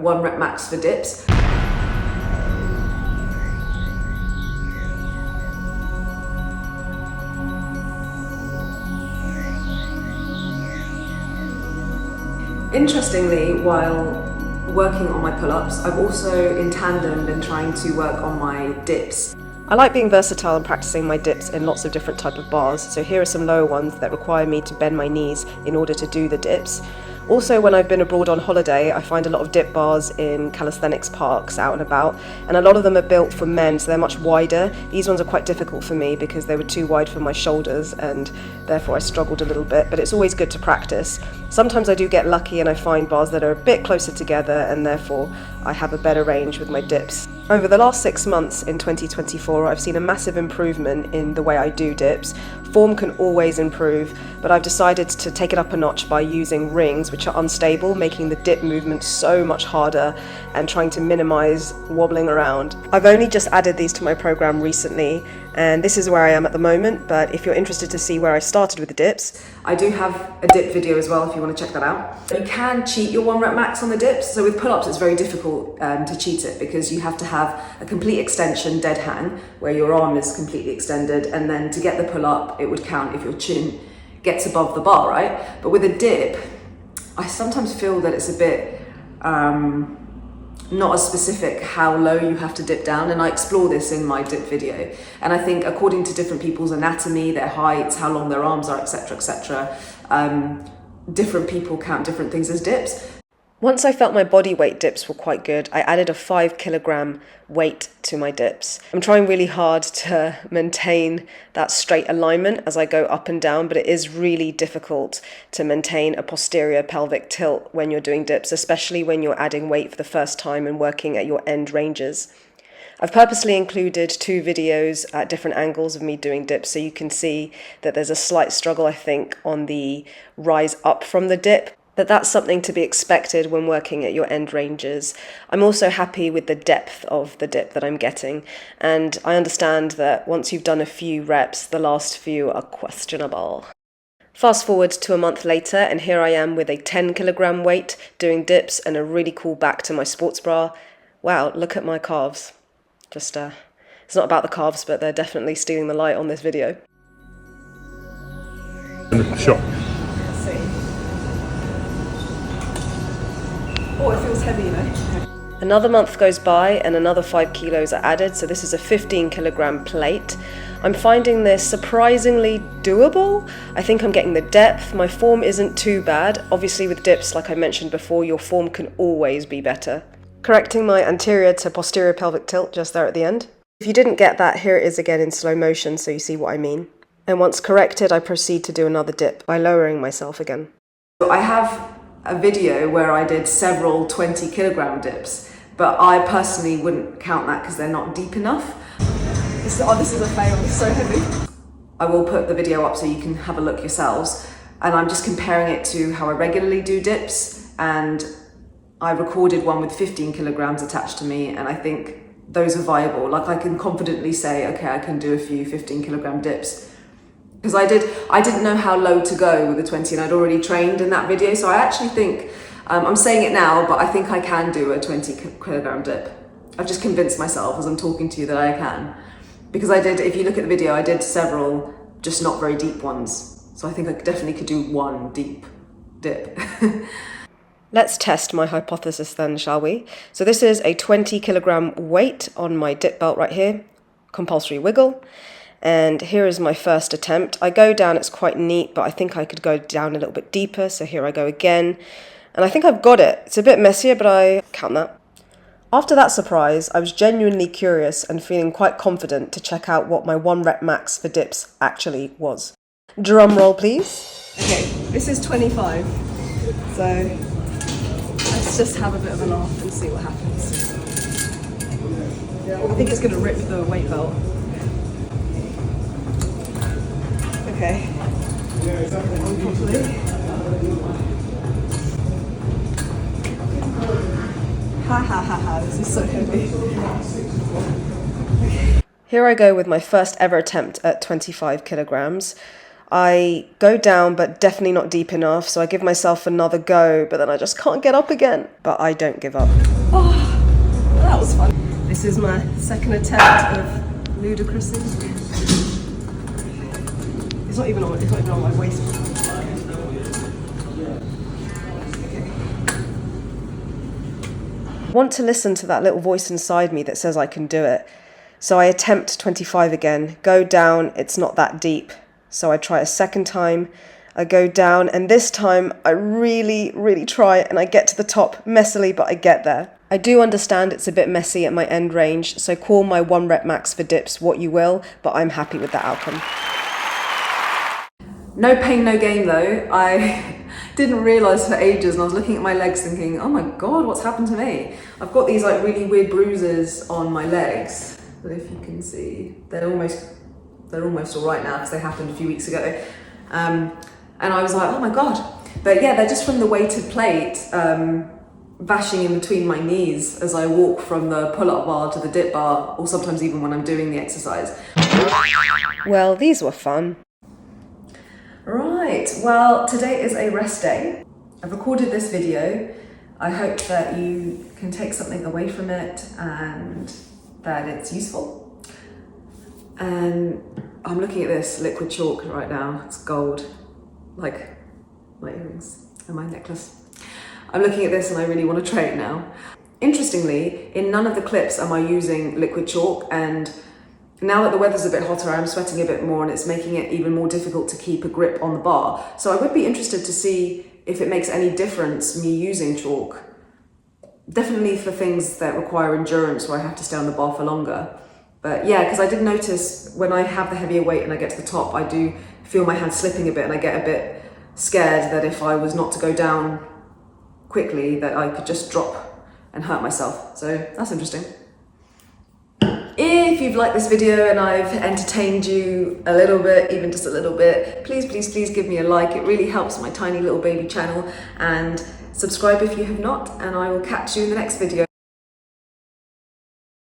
1 rep max for dips. Interestingly, while working on my pull-ups, I've also in tandem been trying to work on my dips. I like being versatile and practicing my dips in lots of different type of bars, so here are some lower ones that require me to bend my knees in order to do the dips. Also, when I've been abroad on holiday, I find a lot of dip bars in calisthenics parks out and about, and a lot of them are built for men, so they're much wider. These ones are quite difficult for me because they were too wide for my shoulders, and therefore I struggled a little bit, but it's always good to practice. Sometimes I do get lucky and I find bars that are a bit closer together, and therefore I have a better range with my dips. Over the last 6 months in 2024, I've seen a massive improvement in the way I do dips. Form can always improve, but I've decided to take it up a notch by using rings, which are unstable, making the dip movement so much harder and trying to minimize wobbling around. I've only just added these to my program recently, and this is where I am at the moment, but if you're interested to see where I started with the dips, I do have a dip video as well if you want to check that out. You can cheat your 1 rep max on the dips, so with pull-ups it's very difficult to cheat it because you have to have a complete extension, dead hang, where your arm is completely extended, and then to get the pull-up it would count if your chin gets above the bar, right? But with a dip, I sometimes feel that it's a bit not as specific how low you have to dip down, and I explore this in my dip video. And I think according to different people's anatomy, their heights, how long their arms are, etc., etc., different people count different things as dips. Once I felt my body weight dips were quite good, I added a 5 kilogram weight to my dips. I'm trying really hard to maintain that straight alignment as I go up and down, but it is really difficult to maintain a posterior pelvic tilt when you're doing dips, especially when you're adding weight for the first time and working at your end ranges. I've purposely included 2 videos at different angles of me doing dips, so you can see that there's a slight struggle, I think, on the rise up from the dip. But that's something to be expected when working at your end ranges. I'm also happy with the depth of the dip that I'm getting, and I understand that once you've done a few reps, the last few are questionable. Fast forward to a month later, and here I am with a 10 kilogram weight doing dips and a really cool back to my sports bra. Wow, look at my calves. It's not about the calves, but they're definitely stealing the light on this video. Sure. Oh, it feels heavy, you know. Another month goes by and another 5 kilos are added, so this is a 15 kilogram plate. I'm finding this surprisingly doable. I think I'm getting the depth. My form isn't too bad. Obviously with dips, like I mentioned before, your form can always be better. Correcting my anterior to posterior pelvic tilt just there at the end. If you didn't get that, here it is again in slow motion so you see what I mean. And once corrected, I proceed to do another dip by lowering myself again. I have a video where I did several 20 kilogram dips, but I personally wouldn't count that because they're not deep enough. This is a fail, it's so heavy. I will put the video up so you can have a look yourselves, and I'm just comparing it to how I regularly do dips, and I recorded one with 15 kilograms attached to me, and I think those are viable. Like I can confidently say, okay, I can do a few 15 kilogram dips. Because I didn't know how low to go with the 20, and I'd already trained in that video, so I actually think, I'm saying it now, but I think I can do a 20 kilogram dip. I've just convinced myself as I'm talking to you that I can. Because if you look at the video, I did several, just not very deep ones. So I think I definitely could do one deep dip. Let's test my hypothesis then, shall we? So this is a 20 kilogram weight on my dip belt right here, compulsory wiggle. And here is my first attempt. I go down, it's quite neat, but I think I could go down a little bit deeper. So here I go again. And I think I've got it. It's a bit messier, but I count that. After that surprise, I was genuinely curious and feeling quite confident to check out what my 1 rep max for dips actually was. Drum roll, please. Okay, this is 25. So let's just have a bit of a laugh and see what happens. I think it's going to rip the weight belt. Okay. Ha ha ha ha, this is so heavy. Here I go with my first ever attempt at 25 kilograms. I go down, but definitely not deep enough, so I give myself another go, but then I just can't get up again. But I don't give up. Oh, that was fun. This is my second attempt of ludicrousy. It's not even on my waist. I want to listen to that little voice inside me that says I can do it. So I attempt 25 again, go down, it's not that deep. So I try a second time, I go down, and this time I really, really try and I get to the top, messily, but I get there. I do understand it's a bit messy at my end range, so call my 1 rep max for dips what you will, but I'm happy with that outcome. No pain, no gain though. I didn't realise for ages, and I was looking at my legs thinking, oh my god, what's happened to me? I've got these like really weird bruises on my legs, but if you can see, they're almost all right now because they happened a few weeks ago. And I was like, oh my god. But yeah, they're just from the weighted plate bashing in between my knees as I walk from the pull-up bar to the dip bar, or sometimes even when I'm doing the exercise. Well, these were fun. Right, well, today is a rest day. I've recorded this video. I hope that you can take something away from it and that it's useful. And I'm looking at this liquid chalk right now. It's gold, like my earrings and my necklace. I'm looking at this and I really want to try it now. Interestingly, in none of the clips am I using liquid chalk, and now that the weather's a bit hotter, I'm sweating a bit more and it's making it even more difficult to keep a grip on the bar. So I would be interested to see if it makes any difference me using chalk. Definitely for things that require endurance where I have to stay on the bar for longer. But yeah, because I did notice when I have the heavier weight and I get to the top, I do feel my hands slipping a bit and I get a bit scared that if I was not to go down quickly, that I could just drop and hurt myself. So that's interesting. If you've liked this video and I've entertained you a little bit, even just a little bit, please, please, please give me a like. It really helps my tiny little baby channel, and subscribe if you have not, and I will catch you in the next video.